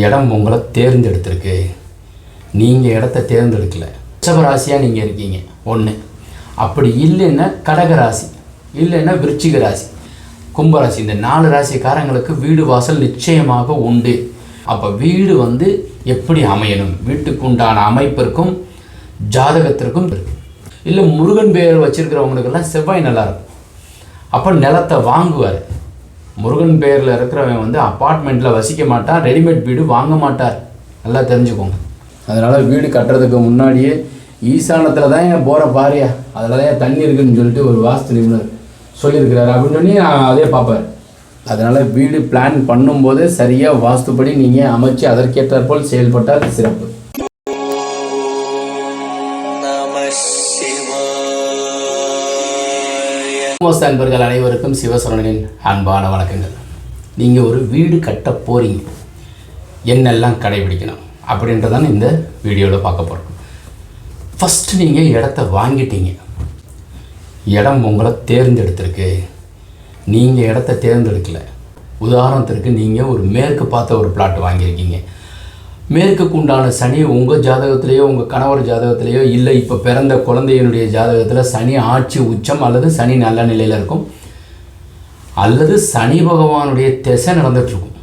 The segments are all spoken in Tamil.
இடம் உங்களை தேர்ந்தெடுத்திருக்கு. நீங்கள் இடத்த தேர்ந்தெடுக்கல. ரிஷபராசியாக நீங்கள் இருக்கீங்க ஒன்று. அப்படி இல்லைன்னா கடகராசி, இல்லைன்னா விருச்சிக ராசி, கும்பராசி, இந்த 4 ராசிக்காரங்களுக்கு வீடு வாசல் நிச்சயமாக உண்டு. அப்போ வீடு எப்படி அமையணும், வீட்டுக்கு உண்டான அமைப்பிற்கும் ஜாதகத்திற்கும். இல்லை முருகன் பேர் வச்சுருக்கிறவங்களுக்கெல்லாம் செவ்வாய் நல்லாயிருக்கும். அப்போ நிலத்தை வாங்குவார். முருகன் பேரில் இருக்கிறவன் அப்பார்ட்மெண்ட்டில் வசிக்க மாட்டான், ரெடிமேட் வீடு வாங்க மாட்டார். நல்லா தெரிஞ்சுக்கோங்க. அதனால் வீடு கட்டுறதுக்கு முன்னாடியே ஈசானத்தில் தான் என் போகிற பாரியா அதில் தான் என் தண்ணி இருக்குதுன்னு சொல்லிட்டு ஒரு வாஸ்து நிபுணர் சொல்லியிருக்கிறாரு அப்படின்னு சொல்லி நான் அதே பார்ப்பேன். அதனால் வீடு பிளான் பண்ணும்போது சரியாக வாஸ்துப்படி நீங்கள் அமைச்சு அதற்கேற்றாற்போல் செயல்பட்டால் சிறப்பு. நண்பர்கள் அனைவருக்கும் சிவசரவணனின் அன்பான வணக்கங்கள். நீங்கள் ஒரு வீடு கட்ட போகிறீங்க, என்னெல்லாம் கடைபிடிக்கணும் அப்படின்றதான் இந்த வீடியோவில் பார்க்க போகிறோம். ஃபஸ்ட்டு நீங்கள் இடத்த வாங்கிட்டீங்க, இடம் உங்களை தேர்ந்தெடுத்திருக்கு. நீங்கள் இடத்த தேர்ந்தெடுக்கலை. உதாரணத்திற்கு நீங்கள் ஒரு மேற்கு பார்த்த ஒரு பிளாட் வாங்கியிருக்கீங்க. மேற்குக்கு உண்டான சனி உங்கள் ஜாதகத்திலேயோ உங்கள் கணவர் ஜாதகத்திலேயோ இல்லை இப்போ பிறந்த குழந்தையினுடைய ஜாதகத்தில் சனி ஆட்சி உச்சம் அல்லது சனி நல்ல நிலையில் இருக்கும், அல்லது சனி பகவானுடைய திசை நடந்துகிட்ருக்கும்.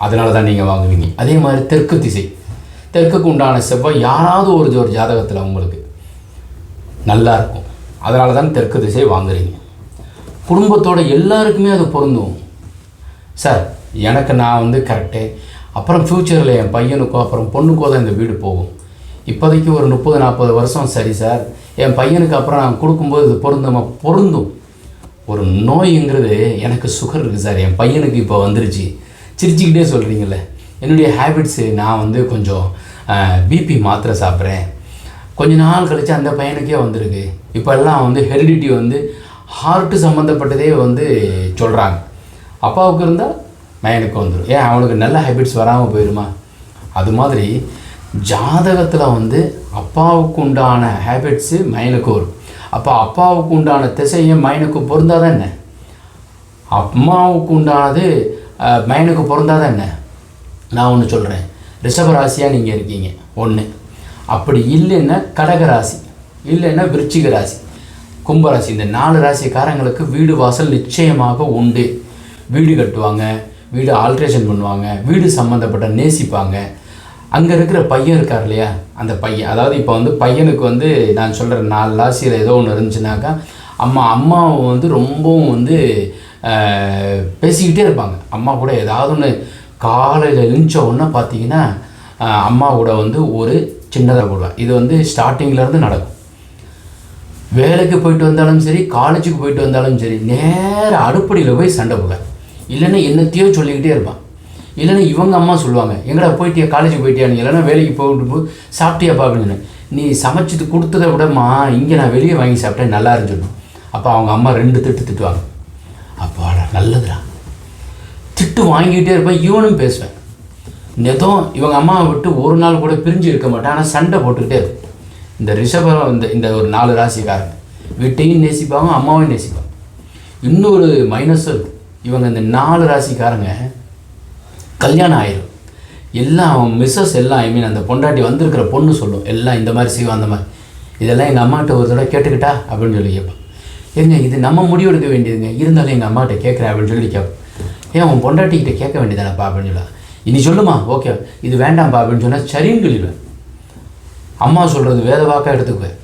அதனால தான் நீங்கள் வாங்குவீங்க. அதே மாதிரி தெற்கு திசை, தெற்குக்கு உண்டான செவ்வாய் யாராவது ஒரு ஜாதகத்தில் உங்களுக்கு நல்லா இருக்கும். அதனால தான் தெற்கு திசை வாங்குறீங்க. குடும்பத்தோட எல்லாருக்குமே அது பொருந்தும். சார் எனக்கு நான் கரெக்டு, அப்புறம் ஃப்யூச்சரில் என் பையனுக்கோ அப்புறம் பொண்ணுக்கோ தான் இந்த வீடு போகும். இப்போதைக்கு ஒரு 30-40 வருஷம் சரி சார், என் பையனுக்கு அப்புறம் நான் கொடுக்கும்போது இது பொருந்தும். ஒரு நோய்ங்கிறது எனக்கு சுகர் இருக்குது சார், என் பையனுக்கு இப்போ வந்துருச்சு. சிரிச்சுக்கிட்டே சொல்கிறீங்களே, என்னுடைய ஹேபிட்ஸு நான் கொஞ்சம் பிபி மாத்திரை சாப்பிட்றேன், கொஞ்ச நாள் கழித்து அந்த பையனுக்கே வந்திருக்கு. இப்போல்லாம் ஹெரிடிட்டி ஹார்ட்டு சம்மந்தப்பட்டதே சொல்கிறாங்க. அப்பாவுக்கு இருந்தால் பையனுக்கு வந்துடும். ஏன் அவனுக்கு நல்ல ஹேபிட்ஸ் வராமல் போயிடுமா? அது மாதிரி ஜாதகத்தில் அப்பாவுக்கு உண்டான ஹேபிட்ஸு மைனுக்கு வரும். அப்போ அப்பாவுக்கு உண்டான திசையை மைனுக்கு பொருந்தாதான் என்ன, அம்மாவுக்கு உண்டானது மைனுக்கு பொருந்தாதான் என்ன? நான் ஒன்று சொல்கிறேன். ரிஷபராசியாக நீங்கள் இருக்கீங்க ஒன்று. அப்படி இல்லைன்னா கடகராசி, இல்லைன்னா விருச்சிக ராசி, கும்பராசி, இந்த 4 ராசிக்காரங்களுக்கு வீடு வாசல் நிச்சயமாக உண்டு. வீடு கட்டுவாங்க, வீடு ஆல்ட்ரேஷன் பண்ணுவாங்க, வீடு சம்மந்தப்பட்ட நேசிப்பாங்க. அங்கே இருக்கிற பையன் இருக்கார் இல்லையா, அந்த பையன், அதாவது இப்போ பையனுக்கு நான் சொல்கிற 4 ராசியில் ஏதோ ஒன்று இருந்துச்சுனாக்கா அம்மாவை ரொம்பவும் பேசிக்கிட்டே இருப்பாங்க. அம்மா கூட ஏதாவது ஒன்று காலையில் எழுந்த உடனே பார்த்தீங்கன்னா அம்மா கூட ஒரு சின்னதாக போடுவேன். இது ஸ்டார்டிங்லேருந்து நடக்கும். வேலைக்கு போயிட்டு வந்தாலும் சரி, காலேஜுக்கு போயிட்டு வந்தாலும் சரி, நேராக அடுப்படியில் போய் சண்டை போடுவேன். இல்லைன்னா என்னத்தையோ சொல்லிக்கிட்டே இருப்பான். இல்லைன்னா இவங்க அம்மா சொல்லுவாங்க, எங்கடா போயிட்டியா, காலேஜுக்கு போயிட்டியான்னு. இல்லைன்னா வேலைக்கு போயிட்டு சாப்பிட்டியாப்பா அப்படின்னு. நீ சமைச்சிட்டு கொடுத்ததை விடமா இங்கே நான் வெளியே வாங்கி சாப்பிட்டேன் நல்லா இருந்துச்சு. அப்போ அவங்க அம்மா 2 திட்டுவாங்க. அப்பாடா நல்லதுடா, திட்டு வாங்கிக்கிட்டே இருப்பேன். இவனும் பேசுவேன். நெதம் இவங்க அம்மாவை விட்டு ஒரு நாள் கூட பிரிஞ்சு இருக்க மாட்டேன், ஆனால் சண்டை போட்டுக்கிட்டே இருக்கும். இந்த ரிஷபம் இந்த ஒரு 4 ராசிக்காரங்க வீட்டையும் நேசிப்பாங்க, அம்மாவையும் நேசிப்பாங்க. இன்னொரு மைனஸும் இருக்குது. இவங்க இந்த 4 ராசிக்காரங்க கல்யாணம் ஆயிரும். எல்லாம் மிஸ்ஸஸ் எல்லாம் அந்த பொண்டாட்டி வந்திருக்கிற பொண்ணு சொல்லும், எல்லாம் இந்த மாதிரி செய்வோம் அந்த மாதிரி. இதெல்லாம் எங்கள் அம்மாட்ட ஒரு தடவை கேட்டுக்கிட்டா அப்படின்னு சொல்லி கேட்பேன். ஏங்க இது நம்ம முடிவெடுக்க வேண்டியதுங்க, இருந்தாலும் எங்கள் அம்மாட்ட கேட்குறேன் அப்படின்னு சொல்லி கேட்பேன். ஏன் உன் பொண்டாட்டிக்கிட்ட கேட்க வேண்டியதானப்பா அப்படின்னு சொல்லலாம். இனி சொல்லுமா, ஓகே இது வேண்டாம்ப்பா அப்படின்னு சொன்னால் சரின்னு சொல்லிடுவேன். அம்மா சொல்கிறது வேத வாக்காக எடுத்துக்குவேன்.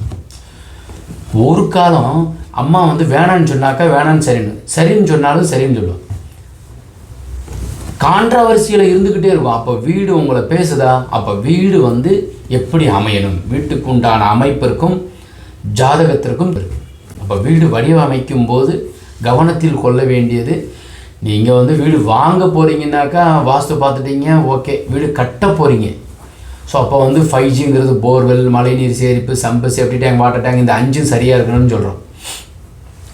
ஒரு காலம் அம்மா வேணான்னு சொன்னாக்கா வேணான்னு சரின்னு சொன்னாலும் சரின்னு சொல்லுவேன். கான்ட்ராவர்சியில் இருந்துக்கிட்டே இருக்கும். அப்போ வீடு உங்களை பேசுதா? அப்போ வீடு எப்படி அமையணும், வீட்டுக்கு உண்டான அமைப்பிற்கும் ஜாதகத்திற்கும் இருக்கு. அப்போ வீடு வடிவமைக்கும் போது கவனத்தில் கொள்ள வேண்டியது, நீங்கள் வீடு வாங்க போகிறீங்கன்னாக்கா வாஸ்து பார்த்துட்டீங்க, ஓகே. வீடு கட்ட போகிறீங்க, ஸோ அப்போ 5Gங்கிறது போர்வெல், மழைநீர் சேரிப்பு, சம்பு, சேஃப்டி டேங்க், வாட்டர் டேங்க், இந்த 5 சரியாக இருக்கணும்னு சொல்கிறோம்.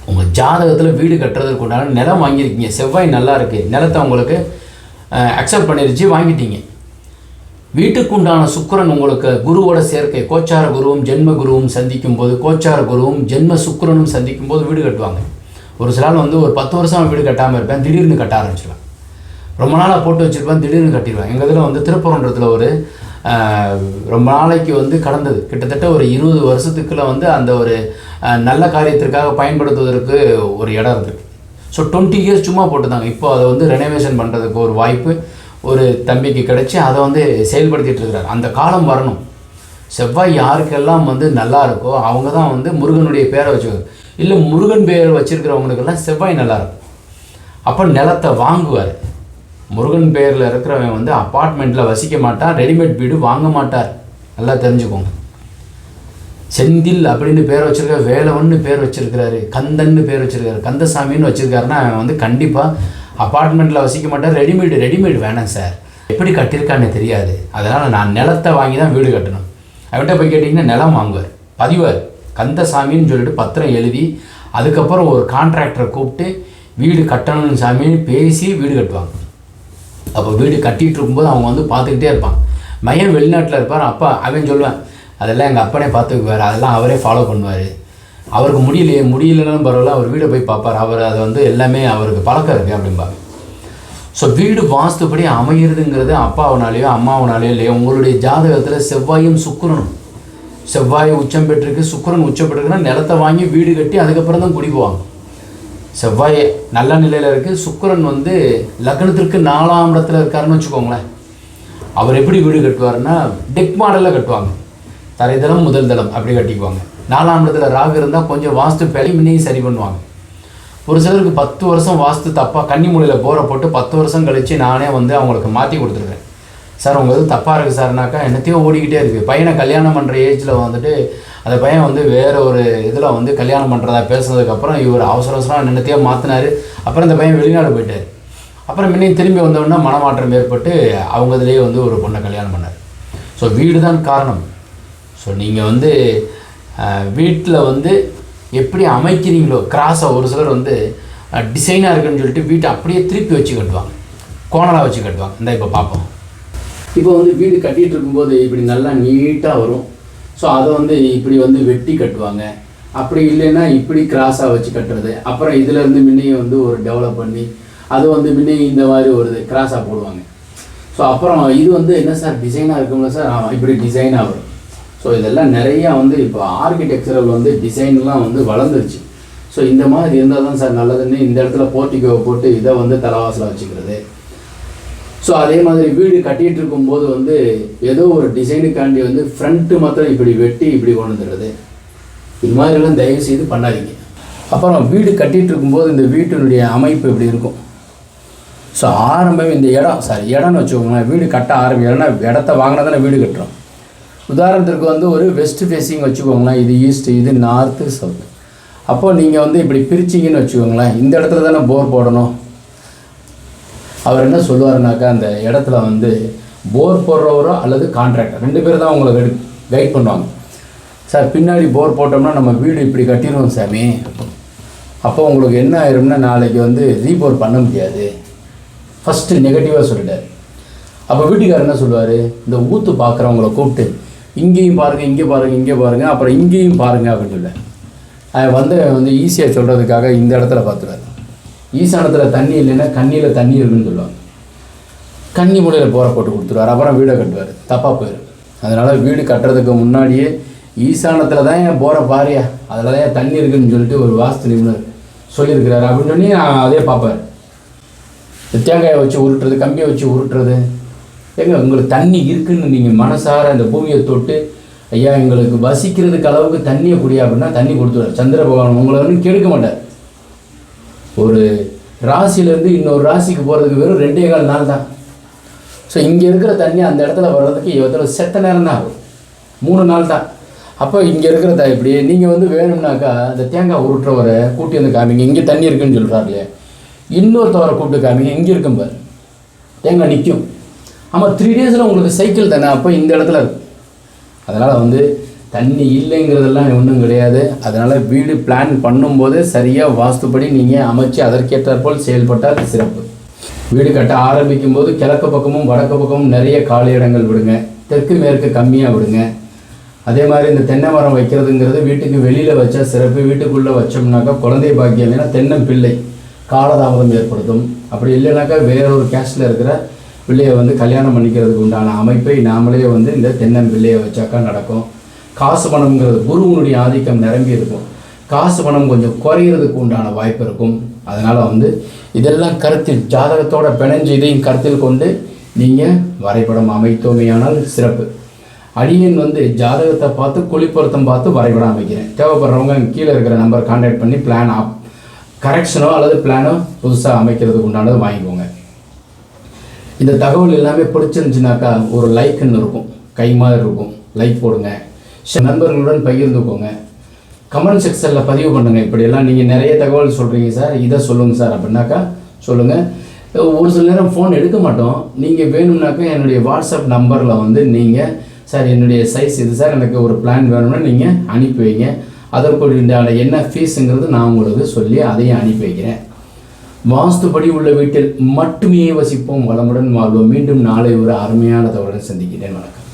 உங்கள் ஜாதகத்தில் வீடு கட்டுறதுக்கு உண்டான நிலம் வாங்கியிருக்கீங்க, செவ்வாய் நல்லா இருக்குது, நிலத்தை உங்களுக்கு அக்செப்ட் பண்ணிருச்சு, வாங்கிட்டீங்க. வீட்டுக்கு உண்டான சுக்கிரன் உங்களுக்கு குருவோட சேர்க்கை, கோச்சார குருவும் ஜென்ம குருவும் சந்திக்கும் போது, கோச்சார குருவும் ஜென்ம சுக்கிரனும் சந்திக்கும் போது வீடு கட்டுவாங்க. ஒரு சில நாள் ஒரு 10 வருஷம் வீடு கட்டாமல் இருப்பேன், திடீர்னு கட்ட ஆரம்பிச்சிடுவேன். ரொம்ப நாளாக போட்டு வச்சுருப்பேன், திடீர்னு கட்டிடுவேன். எங்கள் இதில் வந்து திருப்பரன்றத்தில் ஒரு ரொம்ப நாளைக்கு வந்து கடந்தது, கிட்டத்தட்ட ஒரு 20 வருஷத்துக்குள்ளே வந்து அந்த ஒரு நல்ல காரியத்திற்காக பயன்படுத்துவதற்கு ஒரு இடம் இருக்குது. ஸோ 20 இயர்ஸ் சும்மா போட்டுதாங்க. இப்போ அதை வந்து ரெனோவேஷன் பண்ணுறதுக்கு ஒரு வாய்ப்பு ஒரு தம்பிக்கு கிடச்சி அதை வந்து செயல்படுத்திகிட்டு இருக்கிறார். அந்த காலம் வரணும். செவ்வாய் யாருக்கெல்லாம் வந்து நல்லா இருக்கோ அவங்க தான் வந்து முருகனுடைய பேரை வச்சுக்கோங்க. இல்லை முருகன் பேர் வச்சுருக்கிறவங்களுக்கெல்லாம் செவ்வாய் நல்லாயிருக்கும். அப்போ நிலத்தை வாங்குவார். முருகன் பேரில் இருக்கிறவன் வந்து அப்பார்ட்மெண்ட்டில் வசிக்க மாட்டான், ரெடிமேட் வீடு வாங்க மாட்டார். நல்லா தெரிஞ்சுக்கோங்க. செந்தில் அப்படின்னு பேர் வச்சுருக்காரு, வேலவன்னு பேர் வச்சுருக்கிறாரு, கந்தன்னு பேர் வச்சுருக்காரு, கந்தசாமின்னு வச்சுருக்காருன்னா அவன் வந்து கண்டிப்பாக அப்பார்ட்மெண்ட்டில் வசிக்க மாட்டார். ரெடிமேடு வேணாம் சார், எப்படி கட்டியிருக்கான்னு தெரியாது, அதனால் நான் நிலத்தை வாங்கி தான் வீடு கட்டணும். அவன்கிட்ட போய் கேட்டிங்கன்னா நிலம் வாங்குவார், பதிவார், கந்தசாமின்னு சொல்லிட்டு பத்திரம் எழுதி அதுக்கப்புறம் ஒரு கான்ட்ராக்டரை கூப்பிட்டு வீடு கட்டணும்னு சாமின்னு பேசி வீடு கட்டுவாங்க. அப்போ வீடு கட்டிகிட்டு இருக்கும்போது அவங்க வந்து பார்த்துக்கிட்டே இருப்பாங்க. மையம் வெளிநாட்டில் இருப்பார். அப்பா அவன் சொல்லுவேன், அதெல்லாம் எங்கள் அப்பனே பார்த்துக்குவார், அதெல்லாம் அவரே ஃபாலோ பண்ணுவார், அவருக்கு முடியலன்னு பரவாயில்ல, அவர் வீடை போய் பார்ப்பார், அவர் அதை வந்து எல்லாமே அவருக்கு பழக்கம் இருக்குது அப்படிம்பாங்க. ஸோ வீடு வாஸ்துப்படி அமைகிறதுங்கிறது அப்பாவனாலேயோ அம்மாவனாலேயோ இல்லையோ, உங்களுடைய ஜாதகத்தில் செவ்வாயும் சுக்கிரனும், செவ்வாய் உச்சம் பெற்றிருக்கு, சுக்கிரன் உச்சம் பெற்றிருக்குன்னா நிலத்தை வாங்கி வீடு கட்டி அதுக்கப்புறம் தான் குடி போவாங்க. செவ்வாய் நல்ல நிலையில் இருக்குது, சுக்கிரன் வந்து லக்னத்திற்கு 4ஆம் இடத்துல இருக்காருன்னு வச்சுக்கோங்களேன். அவர் எப்படி வீடு கட்டுவார்னா டெக் மாடலில் கட்டுவாங்க, தரைதளம் முதல் தளம் அப்படி கட்டிக்குவாங்க. 4ஆம் இடத்துல ராகு இருந்தால் கொஞ்சம் வாஸ்து முன்னையும் சரி பண்ணுவாங்க. ஒரு சிலருக்கு 10 வருஷம் வாஸ்து தப்பாக கன்னி மூலையில் போரை போட்டு 10 வருஷம் கழித்து நானே வந்து அவங்களுக்கு மாற்றி கொடுத்துருக்கேன். சார் உங்கள் இது தப்பாக இருக்குது சார்னாக்கா என்னத்தையும் ஓடிக்கிட்டே இருக்குது. பையனை கல்யாணம் பண்ணுற ஏஜில் வந்துட்டு அந்த பையன் வந்து வேறு ஒரு இதில் வந்து கல்யாணம் பண்ணுறதா பேசுனதுக்கப்புறம் இவர் அவசரம் என்னத்தையோ மாற்றினார். அப்புறம் இந்த பையன் வெளிநாடு போயிட்டார். அப்புறம் முன்னையும் திரும்பி வந்தோடனே மனமாற்றம் ஏற்பட்டு அவங்க இதுலேயே வந்து ஒரு பொண்ணை கல்யாணம் பண்ணார். ஸோ வீடு தான் காரணம். ஸோ நீங்கள் வந்து வீட்டில் வந்து எப்படி அமைக்கிறீங்களோ கிராஸாக, ஒரு சிலர் வந்து டிசைனாக இருக்குன்னு சொல்லிட்டு வீட்டை அப்படியே திருப்பி வச்சு கட்டுவாங்க, கோணலாக வச்சு கட்டுவாங்க. இந்த இப்போ பார்ப்போம். இப்போ வந்து வீடு கட்டிகிட்டு இருக்கும்போது இப்படி நல்லா நீட்டாக வரும். ஸோ அதை வந்து இப்படி வந்து வெட்டி கட்டுவாங்க. அப்படி இல்லைன்னா இப்படி கிராஸாக வச்சு கட்டுறது. அப்புறம் இதிலேருந்து முன்னையும் வந்து ஒரு டெவலப் பண்ணி அது வந்து முன்னையும் இந்த மாதிரி ஒரு கிராஸாக போடுவாங்க. ஸோ அப்புறம் இது வந்து என்ன சார் டிசைனாக இருக்கும்ல சார், இப்படி டிசைனாக வரும். ஸோ இதெல்லாம் நிறையா வந்து இப்போ ஆர்கிடெக்சரல் வந்து டிசைன்லாம் வந்து வளர்ந்துருச்சு. ஸோ இந்த மாதிரி இருந்தால் தான் சார் நல்லதுன்னு இந்த இடத்துல போர்ட்டிகோவை போட்டு இதை வந்து தலைவாசலாக வச்சுக்கிறது. ஸோ அதே மாதிரி வீடு கட்டிகிட்டு இருக்கும்போது வந்து ஏதோ ஒரு டிசைனுக்காண்டி வந்து ஃப்ரண்ட்டு மாத்திரம் இப்படி வெட்டி இப்படி கொண்டு வந்துடுறது. இது மாதிரிலாம் தயவு செய்து பண்ணாதீங்க. அப்புறம் வீடு கட்டிகிட்டு இருக்கும்போது இந்த வீட்டினுடைய அமைப்பு இப்படி இருக்கும். ஸோ ஆரம்பம் இந்த இடம்னு வச்சுக்கோங்களேன். வீடு கட்ட ஆரம்பிக்கிறோன்னா இடத்த வாங்கினா தானே வீடு கட்டுறோம். உதாரணத்திற்கு வந்து ஒரு வெஸ்ட் ஃபேஸிங் வச்சுக்கோங்களேன், இது ஈஸ்ட்டு, இது நார்த்து, சவுத். அப்போது நீங்கள் வந்து இப்படி பிரிச்சிங்கன்னு வச்சுக்கோங்களேன், இந்த இடத்துல தானே போர் போடணும். அவர் என்ன சொல்லுவாருனாக்கா, அந்த இடத்துல வந்து போர் போடுறவரோ அல்லது கான்ட்ராக்டர் 2 பேர் தான் உங்களை கைட் பண்ணுவாங்க. சார் பின்னாடி போர் போட்டோம்னா நம்ம வீடு இப்படி கட்டிடுவோம் சாமி, அப்போ உங்களுக்கு என்ன ஆயிரும்னா நாளைக்கு வந்து ரீபோர் பண்ண முடியாது. ஃபஸ்ட்டு நெகட்டிவாக சொல்லிட்டார். அப்போ வீட்டுக்காரர் என்ன சொல்லுவார், இந்த ஊற்று பார்க்குறவங்கள கூப்பிட்டு இங்கேயும் பாருங்கள், இங்கே பாருங்கள், இங்கே பாருங்கள், அப்புறம் இங்கேயும் பாருங்கள் அப்படின்னு சொல்ல வந்து ஈஸியாக சொல்கிறதுக்காக இந்த இடத்துல பார்த்துருவார். ஈசானத்தில் தண்ணி இல்லைன்னா கண்ணியில் தண்ணி இருக்குன்னு சொல்லுவாங்க. கன்னி மூலையில் போரை போட்டு கொடுத்துருவார். அப்புறம் வீடை கட்டுவார், தப்பாக போயிடும். அதனால் வீடு கட்டுறதுக்கு முன்னாடியே ஈசானத்தில் தான் என் போரை பாரியா, அதில் தான் என் தண்ணி இருக்குதுன்னு சொல்லிட்டு ஒரு வாஸ்து நிபுணர் சொல்லியிருக்கிறாரு அப்படின்னு சொல்லி அதே பார்ப்பார். தேங்காயை வச்சு உருட்டுறது, கம்பியை வச்சு உருட்டுறது, ஏங்க உங்களுக்கு தண்ணி இருக்குன்னு நீங்கள் மனசார அந்த பூமியை தொட்டு ஐயா எங்களுக்கு வசிக்கிறதுக்கு அளவுக்கு தண்ணியை குடியா அப்படின்னா தண்ணி கொடுத்துருவார். சந்திர பகவான் உங்களை வந்து கெடுக்க மாட்டார். ஒரு ராசியிலேருந்து இன்னொரு ராசிக்கு போகிறதுக்கு வெறும் 2.25 நாள் தான். ஸோ இங்கே இருக்கிற தண்ணி அந்த இடத்துல வர்றதுக்கு எவ்வளோ செத்த நேரம் தான் ஆகும், 3 நாள் தான். அப்போ இங்கே இருக்கிறத இப்படி நீங்கள் வந்து வேணும்னாக்கா இந்த தேங்காய் உருட்டுறவரை கூட்டி வந்து காமிங்க, இங்கே தண்ணி இருக்குன்னு சொல்கிறார் இல்லையா, இன்னொருத்தவரை கூப்பிட்டு காமிங்க, இங்கே இருக்கும் பாரு தேங்காய் நிற்கும். ஆமாம் 3 டேஸில் உங்களுக்கு சைக்கிள் தானே, அப்போ இந்த இடத்துல இருக்கும். அதனால் வந்து தண்ணி இல்லைங்கிறதெல்லாம் ஒன்றும் கிடையாது. அதனால் வீடு பிளான் பண்ணும்போது சரியாக வாஸ்துப்படி நீங்கள் அமைச்சு அதற்கேற்றாற்போல் செயல்பட்டால் சிறப்பு. வீடு கட்ட ஆரம்பிக்கும் போது கிழக்கு பக்கமும் வடக்கு பக்கமும் நிறைய காலி இடங்கள் விடுங்க, தெற்கு மேற்கு கம்மியாக விடுங்க. அதே மாதிரி இந்த தென்னை மரம் வைக்கிறதுங்கிறது வீட்டுக்கு வெளியில் வச்சா சிறப்பு. வீட்டுக்குள்ளே வச்சோம்னாக்கா குழந்தை பாக்கியம் இல்லைன்னா தென்னம்பிள்ளை காலதாமதம் ஏற்படுத்தும். அப்படி இல்லைனாக்கா வேறொரு கேஸ்டில் இருக்கிற பிள்ளையை வந்து கல்யாணம் பண்ணிக்கிறதுக்கு உண்டான அமைப்பை நாமளே வந்து இந்த தென்னன் பிள்ளையை வச்சாக்கா நடக்கும். காசு பணம்ங்கிறது குருவனுடைய ஆதிக்கம் நிரம்பி இருக்கும். காசு பணம் கொஞ்சம் குறையிறதுக்கு உண்டான வாய்ப்பு இருக்கும். அதனால் வந்து இதெல்லாம் கருத்தில் ஜாதகத்தோட பிணைஞ்சு இதையும் கருத்தில் கொண்டு நீங்கள் வரைபடம் அமைத்தோமையானால் சிறப்பு. அடியன் வந்து ஜாதகத்தை பார்த்து குழிப்பொருத்தம் பார்த்து வரைபடம் அமைக்கிறேன். தேவைப்படுறவங்க கீழே இருக்கிற நம்பர் கான்டாக்ட் பண்ணி பிளான் கரெக்ஷனோ அல்லது பிளானோ புதுசாக அமைக்கிறதுக்கு உண்டானது வாங்கிக்கோங்க. இந்த தகவல் எல்லாமே பிடிச்சிருந்துச்சுனாக்கா ஒரு லைக்குன்னு இருக்கும், கை மாதிரி இருக்கும், லைக் போடுங்க, நண்பர்களுடன் பகிர்ந்துக்கோங்க, கமெண்ட் செக்ஷனில் பதிவு பண்ணுங்கள். இப்படியெல்லாம் நீங்கள் நிறைய தகவல் சொல்கிறீங்க சார், இதை சொல்லுங்கள் சார் அப்படின்னாக்கா சொல்லுங்கள். ஒரு சில நேரம் ஃபோன் எடுக்க மாட்டோம். நீங்கள் வேணும்னாக்கா என்னுடைய வாட்ஸ்அப் நம்பரில் வந்து நீங்கள் சார் என்னுடைய சைஸ் இது சார், எனக்கு ஒரு பிளான் வேணும்னா நீங்கள் அனுப்பி வைங்க. அதற்குண்டான என்ன ஃபீஸுங்கிறது நான் உங்களுக்கு சொல்லி அதையும் அனுப்பி வைக்கிறேன். வாஸ்துபடி உள்ள வீட்டில் மட்டுமே வசிப்போம், வளமுடன் வாழ்வோம். மீண்டும் நாளை ஒரு அருமையான தகவலுடன் சந்திக்கிறேன். வணக்கம்.